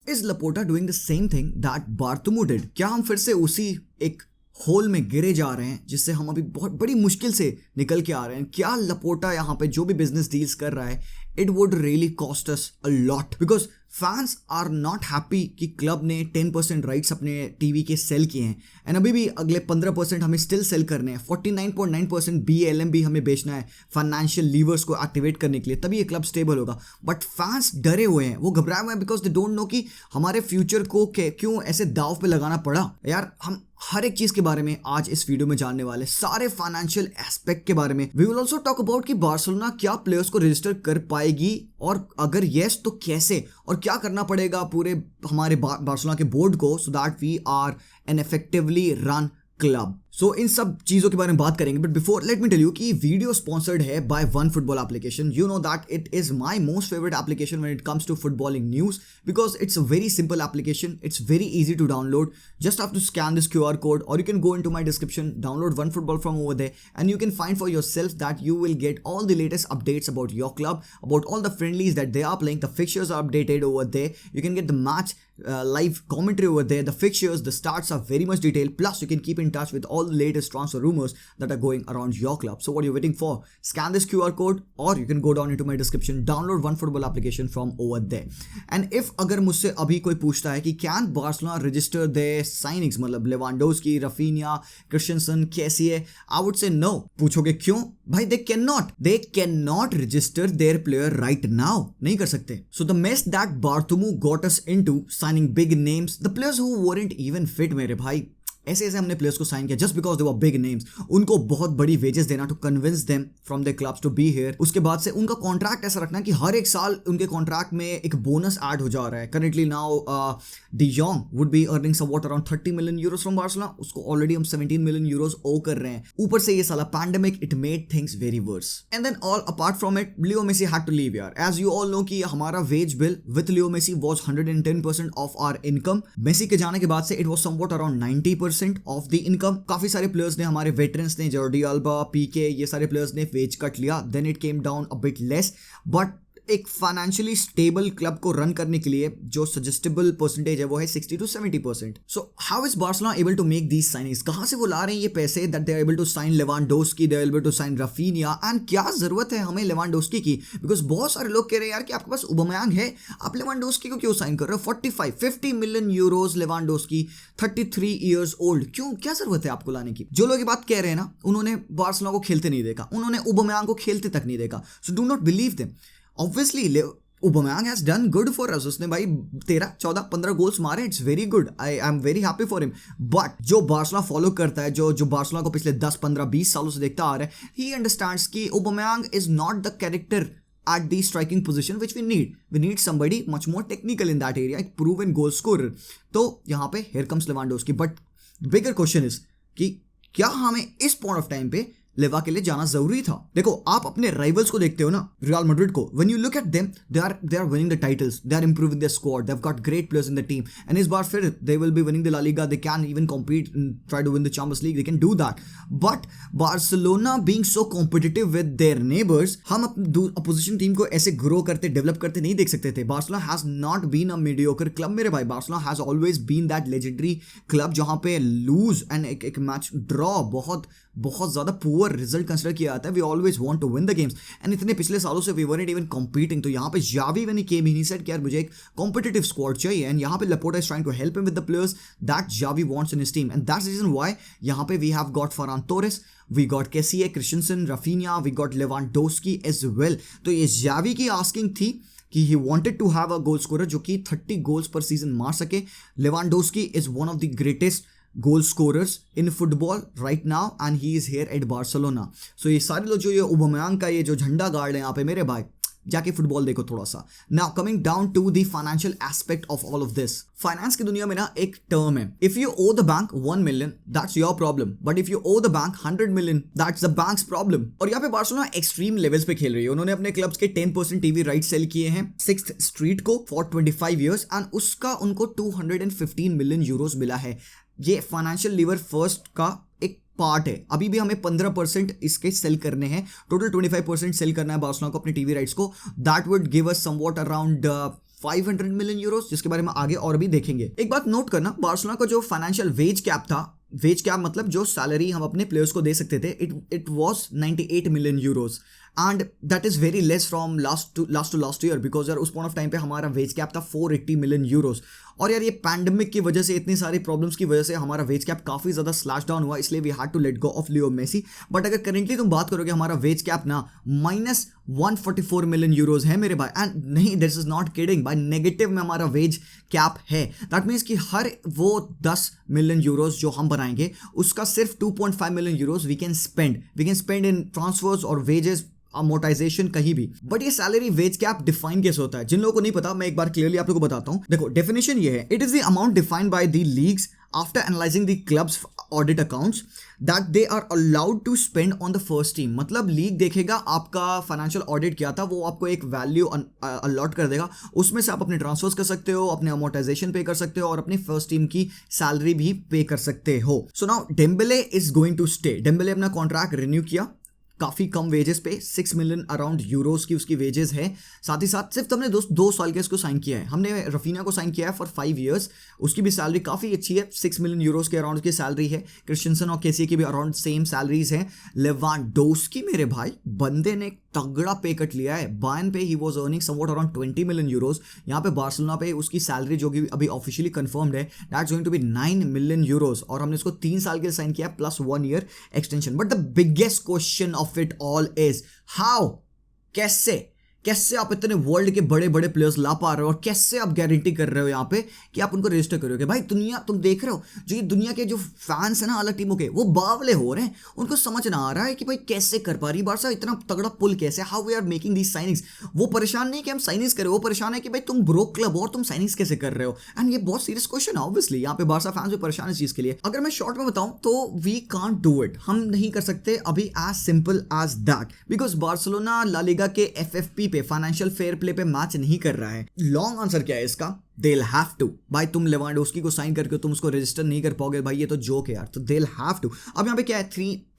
Is Laporta doing the same thing that Bartomeu did? क्या हम फिर से उसी एक होल में गिरे जा रहे हैं जिससे हम अभी बहुत बड़ी मुश्किल से निकल के आ रहे हैं? क्या लपोटा यहाँ पे जो भी बिजनेस डील्स कर रहा है, it would really cost us a lot, because fans are not happy कि क्लब ने 10% राइट्स अपने टीवी के सेल किए हैं एंड अभी भी अगले 15% हमें स्टिल सेल करने हैं। 49.9% BLM भी हमें बेचना है फाइनेंशियल लीवर्स को एक्टिवेट करने के लिए, तभी ये क्लब स्टेबल होगा। बट फैंस डरे हुए हैं, वो घबराए हुए हैं बिकॉज दे डोंट नो कि हमारे फ्यूचर को क्यों ऐसे दाव पे लगाना पड़ा। यार हम हर एक चीज के बारे में आज इस वीडियो में जानने वाले, सारे फाइनेंशियल एस्पेक्ट के बार्रे में। We will also talk about कि बार्सिलोना क्या प्लेयर्स को रजिस्टर कर पाएगी और अगर यस तो कैसे, और क्या करना पड़ेगा पूरे हमारे बार्सिलोना के बोर्ड को so that we are an effectively run club. So इन सब चीजों के बारे में बात करेंगे, but before let me tell you कि वीडियो स्पॉन्सर्ड है by one football application. You know that it is my most favourite application when it comes to footballing news because it's a very simple application, it's very easy to download. Just have to scan this QR code or you can go into my description, download OneFootball from over there and you can find for yourself that you will get all the latest updates about your club, about all the friendlies that they are playing. The fixtures are updated over there. You can get the match live commentary over there. The fixtures, the stats are very much detailed. Plus you can keep in touch with all the latest transfer rumors that are going around your club. So what are you waiting for? Scan this QR code or you can go down into my description, download OneFootball application from over there. And if अगर मुझसे अभी कोई पूछता है कि can Barcelona register their signings, मतलब Lewandowski, Raphinha, Christensen, Kessie, I would say no. पूछोगे क्यों? भाई they can not register their player right now, नहीं कर सकते। So the mess that Bartomeu got us into signing big names, the players who weren't even fit, मेरे भाई ऐसे हमने प्लेयर्स को साइन किया just because they were big names. उनको बहुत बड़ी वेजेस देना to convince them from their clubs to be here. उसके बाद से उनका कॉन्ट्रैक्ट ऐसा रखना कि हर एक साल उनके कॉन्ट्रैक्ट में एक बोनस ऐड हो जा रहा है। Currently now D जॉन्ग would be earning somewhat around 30 million Euros from Barcelona, उसको ऑलरेडी हम 17 मिलियन यूरोस ओ कर रहे हैं। ऊपर से ये साला pandemic, it made things very worse. And then all apart from it, Leo Messi had to leave यार। एज यू ऑल नो कि हमारा wage bill with Leo Messi was 110% of our income. Messi के जाने के बाद से it was somewhat around 90% of the income. काफी सारे प्लेयर्स ने, हमारे वेटरन्स ने, जॉर्डी अल्बा, पीके, ये सारे प्लेयर्स ने वेज कट लिया। Then it came down a bit less, but एक फाइनेंशियली स्टेबल क्लब को रन करने के लिए जो सजेस्टेबल परसेंटेज है वो है 60 to 70%. So how is Barcelona able to make these signings? कहां से वो ला रहे हैं ये पैसे that they are able to sign Lewandowski, they are able to sign Raphinha? And क्या जरूरत है हमें लेवांडोव्स्की की? बिकॉज बहुत सारे लोग कह रहे हैं यार कि आपके पास ओबामेयांग है, आप लेवांडोव्स्की को क्यों साइन कर रहे हो? 45-50 million euros Lewandowski, 33 years old, क्यों, क्या जरूरत है आपको लाने की? जो लोग ये बात कह रहे हैं ना, उन्होंने बार्सिलोना को खेलते नहीं देखा, उन्होंने ओबामेयांग को खेलते तक नहीं देखा। So do not believe them. Obviously, Aubameyang has done good for us. उसने भाई 13, 14, 15 गोल्स मारे, it's very good, I am very happy for him. But जो बार्सिलोना फॉलो करता है, जो बार्सिलोना को पिछले 10, 15, 20 सालों से देखता आ रहा है, ही अंडरस्टैंड्स कि Aubameyang is not the character at the striking position which we need. We need somebody much more technical in that area, एक proven goal scorer. तो यहाँ पे here comes Lewandowski. But bigger question is कि क्या हमें इस point of time पे लेवा के लिए जाना जरूरी था? देखो, आप अपने राइवल्स को देखते हो ना, रियल मैड्रिड को, when you look at them, they are winning the titles, they are improving their squad, they have got great players in the team, and इस बार फिर they will be winning the La Liga, they can even compete, try to win the Champions League, they can do that. But Barcelona being so competitive with their neighbours, हम opposition team को ऐसे grow करते, develop करते नहीं देख सकते थे। Barcelona has not been a mediocre club मेरे भाई। Barcelona has always been that legendary club जहां पे लूज एंड एक मैच ड्रॉ बहुत ज्यादा पुअर रिजल्ट कंसिडर किया जाता है। We always want to win the games, and इतने पिछले सालों से वी वरंट इवन कॉम्पीटिंग। तो यहाँ पे Xavi when he came in, he said कि यार मुझे एक कॉम्पिटिटिव स्क्वाड चाहिए, एंड यहाँ पे Laporta is trying to help him with the players that Xavi wants in his team, and that's the reason why यहाँ पे we have got Ferran Torres, we got Kessie, Christensen, Raphinha, we got Lewandowski as well. तो ये Xavi की asking थी कि he wanted to have a goal scorer जो कि 30 goals पर सीजन मार सके। Lewandowski is one of the greatest goal scorers in football right now, and he is here at Barcelona. So ये सारे लोग जो ये ओबामेयांग का ये जो झंडा गार्ड है यहाँ पे, मेरे भाई जाके फुटबॉल देखो थोड़ा सा। Now coming down to the financial aspect of all of this. Finance की दुनिया में ना एक टर्म है, if you owe the bank 1 million that's your problem, but if you owe the bank 100 million that's the bank's problem. और यहाँ पे Barcelona extreme levels पे खेल रही है। उन्होंने अपने क्लब्स के 10% टीवी राइट सेल किए हैं 6th स्ट्रीट को फॉर 25 ईयर्स, एंड उसका उनको 215 मिलियन यूरोस मिला है। ये फाइनेंशियल लीवर फर्स्ट का एक पार्ट है। अभी भी हमें 15% इसके सेल करने हैं, टोटल 25% सेल करना है बार्सिलोना को अपने टीवी राइट्स को। That would give us somewhat around 500 million Euros, जिसके बारे में आगे और भी देखेंगे। एक बात नोट करना, बार्सिलोना का जो फाइनेंशियल वेज कैप था, वेज कैप मतलब जो सैलरी हम अपने प्लेयर्स को दे सकते थे, it was 98 million Euros and that is very less from last year, because यार उस पॉइंट ऑफ टाइम पे हमारा वेज कैप था 480 मिलियन यूरोस। और यार ये पैंडेमिक की वजह से, इतनी सारी प्रॉब्लम्स की वजह से हमारा वेज कैप काफ़ी ज़्यादा स्लैश डाउन हुआ, इसलिए we had to let go of Leo Messi. But अगर करेंटली तुम बात करोगे, हमारा वेज कैप ना -144 मिलियन यूरोज है मेरे भाई। एंड नहीं, दिस इज नॉट किडिंग भाई, नेगेटिव में हमारा वेज कैप है। दैट मीन्स कि हर वो 10 मिलियन यूरोज जो हम बनाएंगे, उसका सिर्फ 2.5 million euros we can spend in transfers और वेजेस, अमोर्टाइजेशन कहीं भी। बट ये सैलरी वेज कैप डिफाइन कैसे होता है, जिन लोगों को नहीं पता मैं एक बार क्लियरली आप लोगों को बताता हूं। देखो डेफिनेशन ये है, it is the amount defined by the leagues after analysing the clubs audit accounts that they are allowed to spend on the first team. मतलब लीग देखेगा आपका फाइनेंशियल ऑडिट किया था, वो आपको एक वैल्यू अलॉट कर देगा, उसमें से आप अपने ट्रांसफर्स कर सकते हो, अपने अमोर्टाइजेशन पे कर सकते हो और अपनी फर्स्ट टीम की सैलरी भी पे कर सकते हो। So now Dembele is going to stay. Dembele अपना कॉन्ट्रैक्ट रिन्यू किया काफ़ी कम वेजेस पे, 6 मिलियन अराउंड यूरोस की उसकी वेजेस है। साथ ही साथ सिर्फ हमने 2 साल के इसको साइन किया है। हमने रफीना को साइन किया है फॉर 5 ईयर्स, उसकी भी सैलरी काफ़ी अच्छी है, 6 मिलियन यूरोस के अराउंड की सैलरी है। क्रिश्चियनसन और केसी की भी अराउंड सेम सैलरीज हैं। लेवांडोव्स्की मेरे भाई, बंदे ने तगड़ा पे कट लिया है। बायर्न पे he was earning somewhat around 20 million euros. यहाँ पे बार्सिलोना पे उसकी सैलरी जो कि अभी ऑफिशियली कंफर्म्ड है, that's going to be 9 million euros और हमने इसको 3 साल के लिए साइन किया plus 1 year extension. But the biggest question of it all is how, कैसे आप इतने वर्ल्ड के बड़े बड़े प्लेयर्स ला पा रहे हो और कैसे आप गारंटी कर रहे हो यहाँ पे कि आप उनको रजिस्टर करोगे। भाई दुनिया, तुम देख रहे हो जो ये दुनिया के जो फैंस है ना अलग टीमों के, वो बावले हो रहे हैं। उनको समझ ना आ रहा है कि भाई कैसे कर पा रही बार्सा इतना तगड़ा पुल कैसे, how we are making these signings. वो परेशान नहीं कि हम साइनिंग्स करें, वो परेशान है कि भाई तुम ब्रोक क्लब हो और तुम साइनिंग्स कैसे कर रहे हो। एंड ये बहुत सीरियस क्वेश्चन है ऑब्वियसली, यहाँ पे बार्सा फैंस भी परेशान है इस चीज के लिए। अगर मैं शॉर्ट में बताऊं तो वी कांट डू इट, हम नहीं कर सकते अभी as simple as that, because Barcelona La Liga के FFP पे, फाइनेंशियल फेयर प्ले पे मैच नहीं कर रहा है। लॉन्ग आंसर क्या है इसका, they'll have to। भाई तुम लेवांडोव्स्की को साइन करके तुम उसको रजिस्टर नहीं कर पाओगे भाई, ये तो जोक है यार। तो they'll have to। अब यहाँ पे क्या है,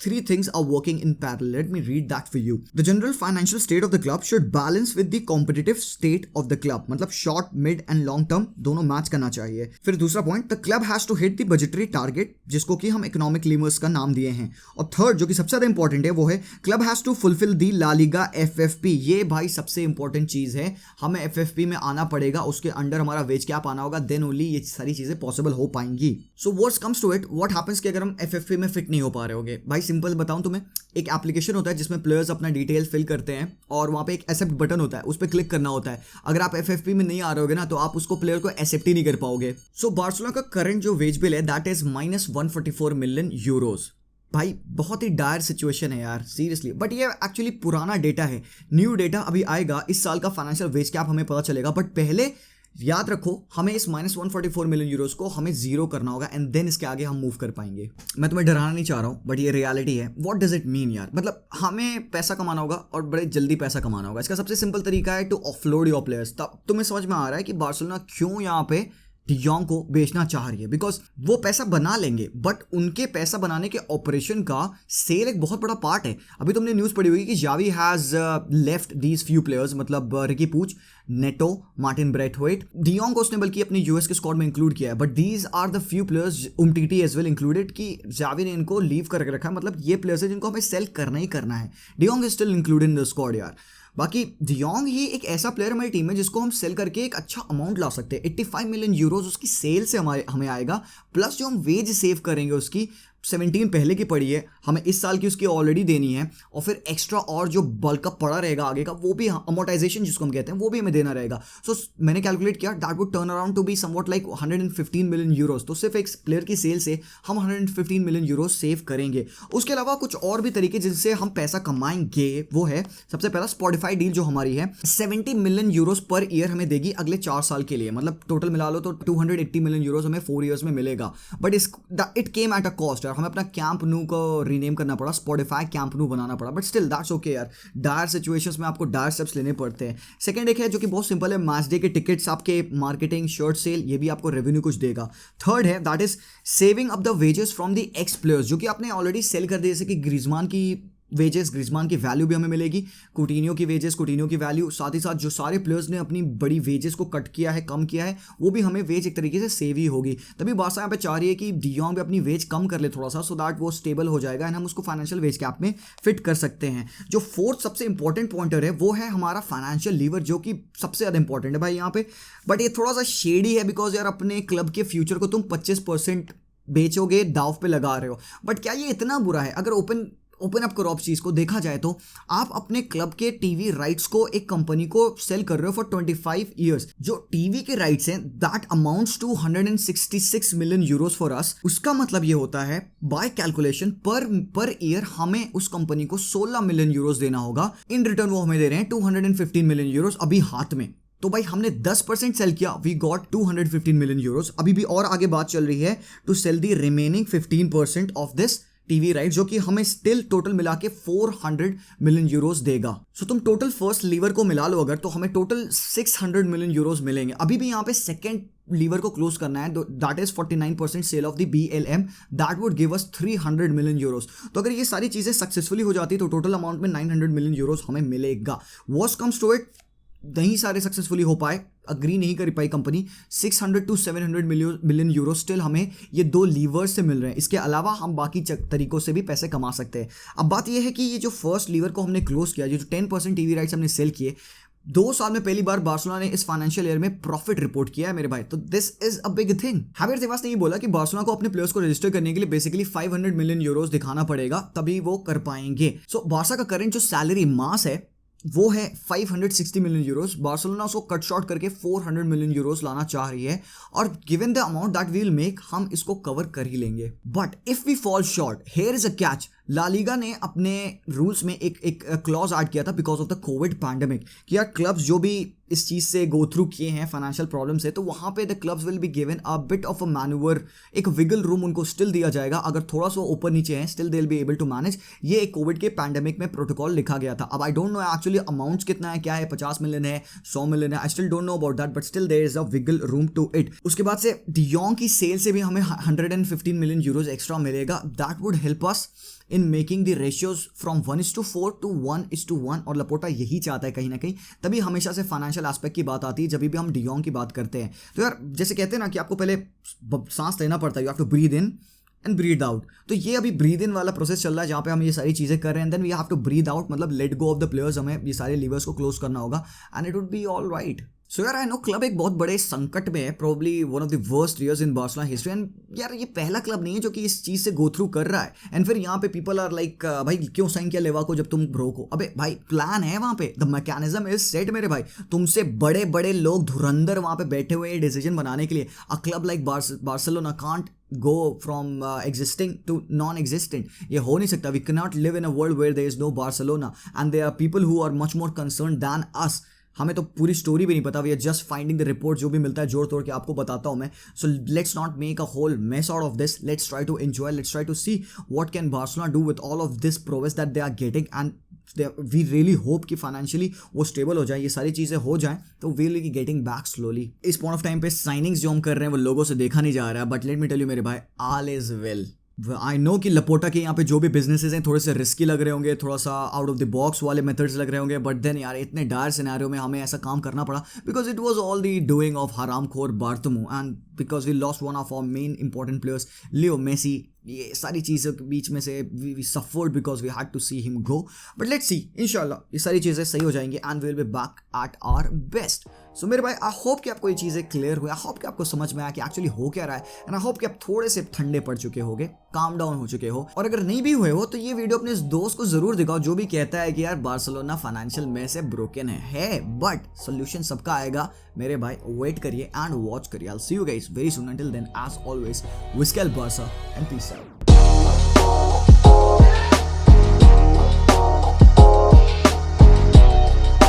three things are working in parallel। Let me read that for you। The general financial state of the club should balance with the competitive state of the club। मतलब short, mid and long term दोनों match करना चाहिए। फिर दूसरा point, the club has to hit the budgetary target, जिसको कि हम economic levers का नाम दिए हैं। और थर्ड जो कि सबसे ज्यादा इंपॉर्टेंट है वो है club has to fulfil the La Liga FFP। ये भाई सबसे इंपॉर्टेंट चीज है, हमें FFP में आना पड़ेगा, उसके अंडर हमारा वेज कैप आना होगा, देन ओनली ये सारी चीजें पॉसिबल हो पाएंगी। So what's comes to it, what happens कि अगर हम FFP में फिट नहीं हो पा रहे होगे, भाई सिंपल बताऊं तुम्हें, एक एप्लीकेशन होता है जिसमें प्लेयर्स अपना डिटेल फिल करते हैं और वहां पे एक एक्सेप्ट बटन होता है, उस पर क्लिक करना होता है। अगर आप FFP में नहीं आ रहे होगे ना तो आप उसको प्लेयर को एक्सेप्ट ही नहीं कर पाओगे। सो बार्सिलोना का करंट जो वेज बिल है दैट इज -144 मिलियन यूरोज। भाई बहुत ही डायर सिचुएशन है यार सीरियसली। बट ये एक्चुअली पुराना डेटा है, न्यू डेटा अभी आएगा, इस साल का फाइनेंशियल वेज कैप हमें पता चलेगा। बट पहले याद रखो, हमें इस -144 मिलियन यूरोस को हमें जीरो करना होगा एंड देन इसके आगे हम मूव कर पाएंगे। मैं तुम्हें डराना नहीं चाह रहा हूँ, बट ये रियलिटी है। व्हाट डज इट मीन यार, मतलब हमें पैसा कमाना होगा और बड़े जल्दी पैसा कमाना होगा। इसका सबसे सिंपल तरीका है टू ऑफलोड योर प्लेयर्स। तब तुम्हें समझ में आ रहा है कि बार्सिलोना क्यों यहाँ पे डियोंग को बेचना चाह रही है, बिकॉज वो पैसा बना लेंगे, बट उनके पैसा बनाने के ऑपरेशन का सेल एक बहुत बड़ा पार्ट है। अभी तुमने न्यूज़ पढ़ी होगी कि Xavi has left these few players, मतलब Riqui Puig, Neto, Martin Braithwaite, de Jong को उसने बल्कि अपने यूएस के स्क्वाड में इंक्लूड किया है। But these are the few players, Umtiti as well included, कि जावी ने इनको लीव करके रखा है। मतलब ये प्लेयर्स है जिनको हमें सेल करना ही करना है। De Jong is still included in the squad यार। बाकी डियोंग ही एक ऐसा प्लेयर हमारी टीम में जिसको हम सेल करके एक अच्छा अमाउंट ला सकते हैं। 85 मिलियन यूरोज उसकी सेल से हमें आएगा, प्लस जो हम वेज सेव करेंगे उसकी 17 पहले की पड़ी है, हमें इस साल की उसकी ऑलरेडी देनी है, और फिर एक्स्ट्रा और जो बल्क अप पड़ा रहेगा आगे का वो भी, अमोर्टाइजेशन जिसको हम कहते हैं, वो भी हमें देना रहेगा। सो मैंने कैलकुलेट किया, that would turn around to be somewhat like 115 million euros. तो सिर्फ एक प्लेयर की सेल से हम 115 मिलियन यूरोज सेव करेंगे। उसके अलावा कुछ और भी तरीके जिनसे हम पैसा कमाएंगे, वो है सबसे पहला स्पॉटिफाई डील जो हमारी है 70 मिलियन यूरोज पर ईयर हमें देगी अगले 4 साल के लिए। मतलब टोटल मिला लो तो 280 मिलियन यूरोज हमें 4 ईयर्स में मिलेगा। But it came at a cost, हमें अपना कैंप नू को रीनेम करना पड़ा, स्पॉटिफाई कैंप नू बनाना पड़ा। बट स्टिल दैट्स ओके यार, डायर सिचुएशंस में आपको डायर स्टेप्स लेने पड़ते हैं। सेकंड एक है जो कि बहुत सिंपल है, मैच डे के टिकट्स, आपके मार्केटिंग, शर्ट सेल, ये भी आपको रेवेन्यू कुछ देगा। थर्ड है that is saving up the wages from the x players, जो कि आपने ऑलरेडी सेल कर दिए, जैसे कि ग्रीजमान की वेजेस, ग्रिजमान की वैल्यू भी हमें मिलेगी, कुटिन्यो की वेजेस, कुटिन्यो की वैल्यू, साथ ही साथ जो सारे प्लेयर्स ने अपनी बड़ी वेजेस को कट किया है, कम किया है, वो भी हमें वेज एक तरीके से सेव ही होगी। तभी बारसा यहाँ पे चाह रही है कि डी जॉन्ग भी अपनी वेज कम कर ले थोड़ा सा, सो दैट वो स्टेबल हो जाएगा एंड हम उसको फाइनेंशियल वेज कैप में फिट कर सकते हैं। जो फोर्थ सबसे इंपॉर्टेंट पॉइंटर है वो है हमारा फाइनेंशियल लीवर, जो कि सबसे ज़्यादा इंपॉर्टेंट है भाई यहाँ पे। बट ये थोड़ा सा शेडी है बिकॉज यार अपने क्लब के फ्यूचर को तुम 25% बेचोगे, दाव पे लगा रहे हो। बट क्या ये इतना बुरा है? अगर ओपन अप करो आप चीज़ को, देखा जाए तो आप अपने क्लब के टीवी राइट्स को एक कंपनी को सेल कर रहे हो फॉर 25 ईयर्स। जो टीवी के राइट्स हैं that amounts to 166 million euros for us. उसका मतलब ये होता है बाय कैलकुलेशन पर ईयर हमें उस कंपनी को 16 मिलियन यूरोस देना होगा। इन रिटर्न वो हमें दे रहे हैं 215 मिलियन यूरोस अभी हाथ में। तो भाई हमने 10% सेल किया, वी गॉट 215 मिलियन यूरोस। अभी भी और आगे बात चल रही है to sell the remaining 15% of this TV right, जो कि हमें स्टिल टोटल मिला के 400 मिलियन यूरोस देगा। सो तुम टोटल फर्स्ट लीवर को मिला लो अगर, तो हमें टोटल 600 मिलियन यूरोस मिलेंगे। अभी भी यहाँ पे सेकंड लीवर को क्लोज करना है, that is 49% sale of the BLM, that would give us 300 million euros. तो अगर ये सारी चीजें सक्सेसफुली हो जाती तो टोटल अमाउंट में 900 मिलियन यूरोस हमें मिलेगा। वर्स्ट कम्स टू इट, नहीं सारे सक्सेसफुली हो पाए, अग्री नहीं कर पाई company, 600 to 700 million euro still हमें ये दो लीवर्स से मिल रहे हैं। इसके अलावा हम बाकी तरीकों से भी पैसे कमा सकते हैं। अब बात ये है कि ये जो फर्स्ट लीवर को हमने क्लोज किया, जो 10% टीवी राइट्स हमने सेल किए, 2 साल में पहली बार बार्सिलोना ने इस फाइनेंशियल ईयर में प्रॉफिट रिपोर्ट किया है मेरे भाई। तो this is a big thing. Javier Tebas ने ये बोला कि बार्सिलोना को अपने प्लेयर्स को रजिस्टर करने के लिए बेसिकली 500 मिलियन यूरोस दिखाना पड़ेगा, तभी वो कर पाएंगे। सो बार्सा का करंट जो सैलरी मास है वो है 560 मिलियन यूरोस। बार्सिलोना उसको कट शॉर्ट करके 400 मिलियन यूरोस लाना चाह रही है, और given the amount that we will make, हम इसको कवर कर ही लेंगे। But if we fall short, here is a catch. La Liga ने अपने रूल्स में एक क्लॉज ऐड किया था because of the covid pandemic कि यार क्लब्स जो भी इस चीज़ से गो थ्रू किए हैं फाइनेंशियल प्रॉब्लम से, तो वहाँ पे the clubs will be given a bit of a manoeuvre, एक विगल रूम उनको स्टिल दिया जाएगा। अगर थोड़ा सा ऊपर नीचे है still they will be able to manage. ये एक कोविड के पैंडेमिक में प्रोटोकॉल लिखा गया था। अब I don't know actually amounts कितना है, क्या है, 50 मिलियन है, 100 मिलियन है, I still don't know about that, but still there is a wiggle room to it. उसके बाद से डी जॉन्ग की सेल से भी हमें 115 मिलियन यूरोज एक्स्ट्रा मिलेगा। That would help us in making the ratios from 1:4 to 1:1, और लपोटा यही चाहता है कहीं ना कहीं। तभी हमेशा से फाइनेंशियल एस्पेक्ट की बात आती है जब भी हम डी जॉन्ग की बात करते हैं। तो यार जैसे कहते हैं ना कि आपको पहले सांस लेना पड़ता है, you have to breathe in and breathe out. तो ये अभी ब्रीद इन वाला प्रोसेस चल रहा है जहाँ पे हम ये सारी चीज़ें कर रहे हैं, then we have to breathe out, मतलब let go of the players. हमें ये सारे लीवर्स को क्लोज करना होगा and it would be all right. So यार आई नो क्लब एक बहुत बड़े संकट में है, probably one of the worst years in Barcelona history. And यार ये पहला क्लब नहीं है जो कि इस चीज़ से गो थ्रू कर रहा है। एंड फिर यहाँ पे पीपल आर लाइक भाई क्यों साइन किया लेवा को जब तुम ब्रोक हो? अबे भाई प्लान है वहाँ पे, द मैकेनिज्म इज सेट मेरे भाई। तुमसे बड़े बड़े लोग धुरंधर वहाँ पे बैठे हुए हैं डिसीजन बनाने के लिए। A club like Barcelona can't go from existing to non-existent. ये हो नहीं सकता। We cannot live in a world where there is no Barcelona and there are people who are much more concerned than us. हमें तो पूरी story भी नहीं पता, we are just finding the report, जो भी मिलता है जोड़ तोड़ के आपको बताता हूँ मैं। So let's not make a whole mess out of this, let's try to enjoy, let's try to see what can Barcelona do with all of this progress that they are getting. And we really hope कि financially वो stable हो जाए, ये सारी चीज़ें हो जाएं, तो we will be getting back slowly. इस पॉइंट ऑफ टाइम पे साइनिंग्स जो हम कर रहे हैं वो लोगों से देखा नहीं जा रहा है, but let me tell you मेरे भाई, all is well. I know कि लपोटा के यहाँ पे जो भी बिजनेसेस हैं थोड़े से रिस्की लग रहे होंगे, थोड़ा सा आउट ऑफ द बॉक्स वाले मेथड्स लग रहे होंगे, बट देन यार इतने डायर सिनेरियो में हमें ऐसा काम करना पड़ा because it was all the doing of हरामखोर Bartomeu, and because we lost one of our main important players Leo Messi. ये सारी चीज़ों के बीच में से we suffered because we had to see him go, but let's see, इंशाल्लाह ये सारी चीज़ें सही हो जाएंगी and we will be back at our best. So मेरे भाई आई होप कि आपको ये चीज़ें क्लियर हुई, आई होप कि आपको समझ में आया कि एक्चुअली हो क्या रहा है, एंड आई होप कि आप थोड़े से ठंडे पड़ चुके होगे, काम डाउन हो चुके हो। और अगर नहीं भी हुए हो तो ये वीडियो अपने इस दोस्त को जरूर दिखाओ जो भी कहता है कि यार बार्सिलोना फाइनेंशियल में से ब्रोकन है, बट सोल्यूशन सबका आएगा मेरे भाई। वेट करिए एंड वॉच करिए। I will see you guys very soon. Until then as always Visca Barca and peace out.